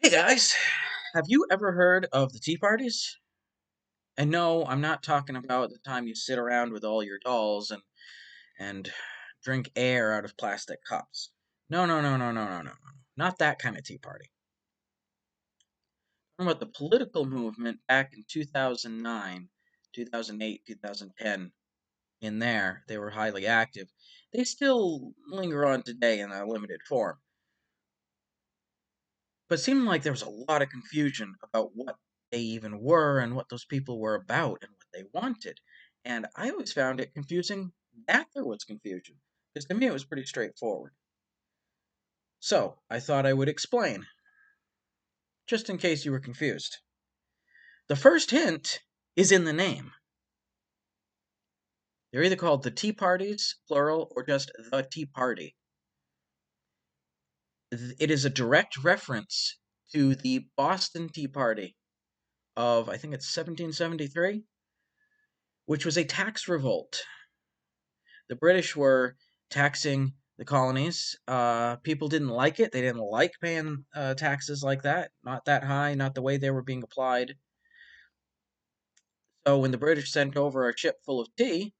Hey guys, have you ever heard of the tea parties? And no, I'm not talking about the time you sit around with all your dolls and drink air out of plastic cups. No, no, no, no, no, no, no, no. Not that kind of tea party. I'm talking about the political movement back in 2009, 2008, 2010. In there, they were highly active. They still linger on today in a limited form. But it seemed like there was a lot of confusion about what they even were and what those people were about and what they wanted. And I always found it confusing that there was confusion, because to me it was pretty straightforward. So I thought I would explain, just in case you were confused. The first hint is in the name. They're either called the Tea Parties, plural, or just the Tea Party. It is a direct reference to the Boston Tea Party of, I think it's 1773, which was a tax revolt. The British were taxing the colonies. People didn't like it. They didn't like paying taxes like that, not that high, not the way they were being applied. So when the British sent over a ship full of tea,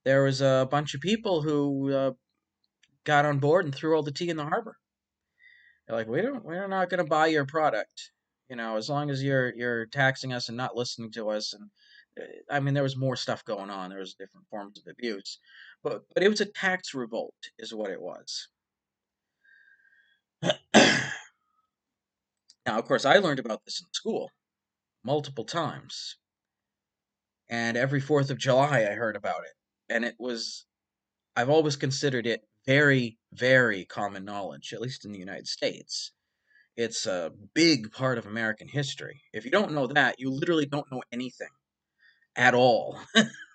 there was a bunch of people who got on board and threw all the tea in the harbor. They're like, we're not going to buy your product, as long as you're taxing us and not listening to us. And I mean, there was more stuff going on. There was different forms of abuse, but it was a tax revolt, is what it was. Now, of course, I learned about this in school multiple times, and every 4th of July I heard about it. And I've always considered it very, very common knowledge, at least in the United States. It's a big part of American history. If you don't know that, you literally don't know anything at all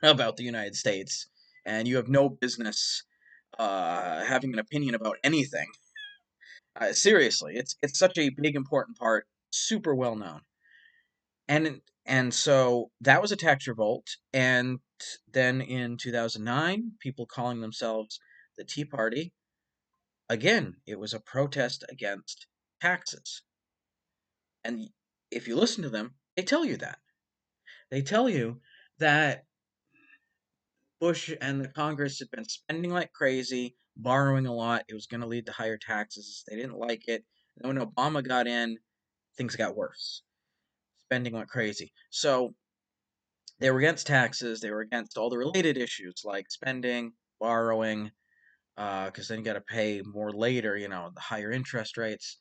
about the United States, and you have no business having an opinion about anything. Seriously, it's such a big important part, super well known. And so that was a tax revolt, and then in 2009, people calling themselves the Tea Party, again, it was a protest against taxes. And if you listen to them, they tell you that. They tell you that Bush and the Congress had been spending like crazy, borrowing a lot. It was going to lead to higher taxes. They didn't like it. And when Obama got in, things got worse. Spending went crazy. So they were against taxes. They were against all the related issues like spending, borrowing, because then you got to pay more later, the higher interest rates,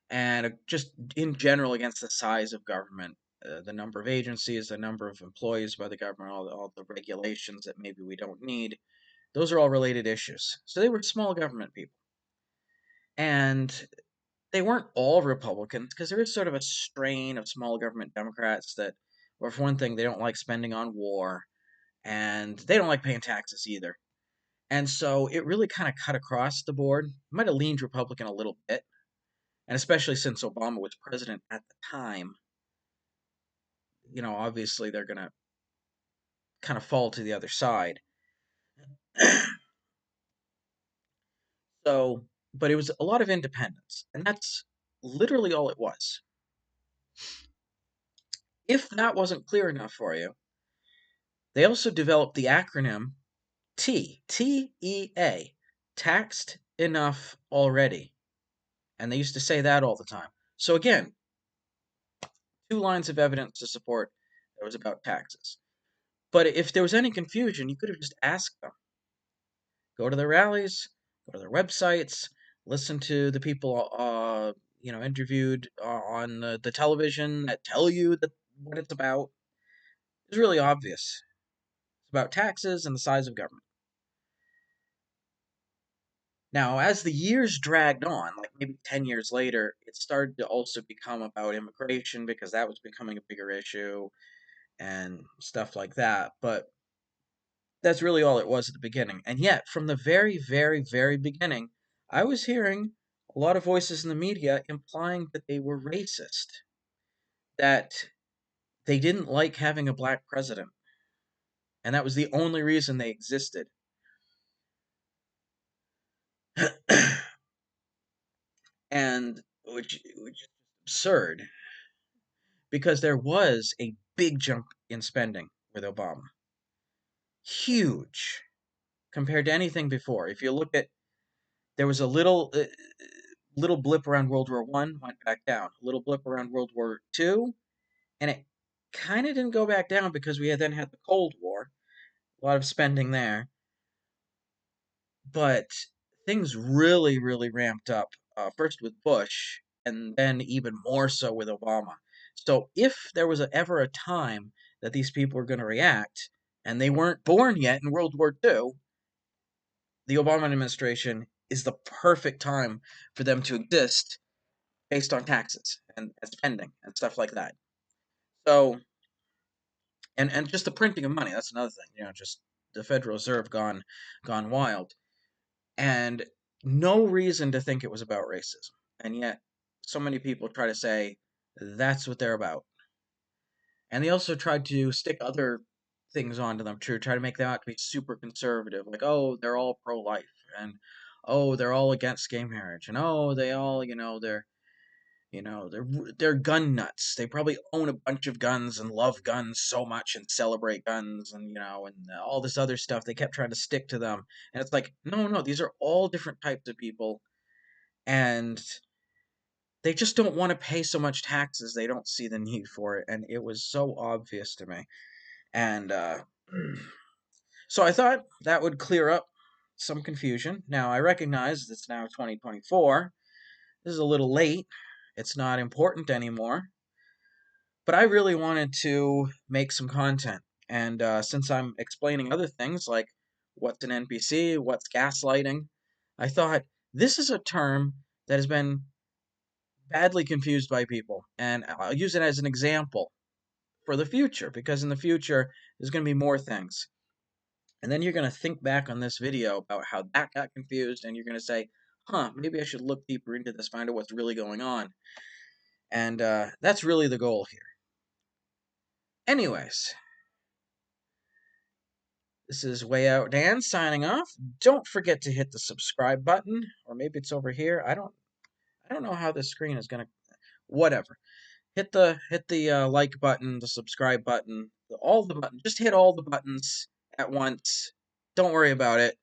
and just in general against the size of government, the number of agencies, the number of employees by the government, all the regulations that maybe we don't need. Those are all related issues. So they were small government people. And they weren't all Republicans, because there is sort of a strain of small government Democrats that, or for one thing, they don't like spending on war, and they don't like paying taxes either. And so it really kind of cut across the board. Might have leaned Republican a little bit, and especially since Obama was president at the time, obviously they're going to kind of fall to the other side. So, but it was a lot of independence, and that's literally all it was. If that wasn't clear enough for you, they also developed the acronym TEA, taxed enough already. And they used to say that all the time. So again, 2 lines of evidence to support that it was about taxes. But if there was any confusion, you could have just asked them. Go to their rallies, go to their websites, listen to the people, interviewed on the television that tell you what it's about. It's really obvious. It's about taxes and the size of government. Now, as the years dragged on, like maybe 10 years later, it started to also become about immigration because that was becoming a bigger issue and stuff like that. But that's really all it was at the beginning. And yet, from the very, very, very beginning, I was hearing a lot of voices in the media implying that they were racist, that they didn't like having a black president, and that was the only reason they existed. And which is absurd because there was a big jump in spending with Obama. Huge compared to anything before. If you look at, there was a little blip around World War One, went back down. A little blip around World War Two, and it kind of didn't go back down because we had then had the Cold War, a lot of spending there. But things really, really ramped up. First with Bush, and then even more so with Obama. So if there was ever a time that these people were going to react, and they weren't born yet in World War II, the Obama administration is the perfect time for them to exist based on taxes and spending and stuff like that. So, and just the printing of money, that's another thing. Just the Federal Reserve gone wild. And no reason to think it was about racism. And yet, so many people try to say that's what they're about. And they also tried to stick other things onto them too, try to make them out to be super conservative, like, oh, they're all pro-life, and oh, they're all against gay marriage, and oh, they all, they're gun nuts. They probably own a bunch of guns and love guns so much and celebrate guns and and all this other stuff. They kept trying to stick to them, and it's like, no, no, these are all different types of people, and they just don't want to pay so much taxes. They don't see the need for it, and it was so obvious to me. And so I thought that would clear up some confusion. Now I recognize it's now 2024. This is a little late. It's not important anymore. But I really wanted to make some content. And since I'm explaining other things like what's an NPC, what's gaslighting, I thought this is a term that has been badly confused by people. And I'll use it as an example for the future, because in the future, there's going to be more things. And then you're going to think back on this video about how that got confused, and you're going to say, huh, maybe I should look deeper into this, find out what's really going on. And that's really the goal here. Anyways, this is WayOutDan signing off. Don't forget to hit the subscribe button, or maybe it's over here. I don't know how this screen is going to, whatever. Hit the like button, the subscribe button, all the buttons. Just hit all the buttons at once. Don't worry about it.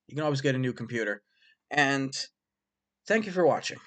You can always get a new computer. And thank you for watching.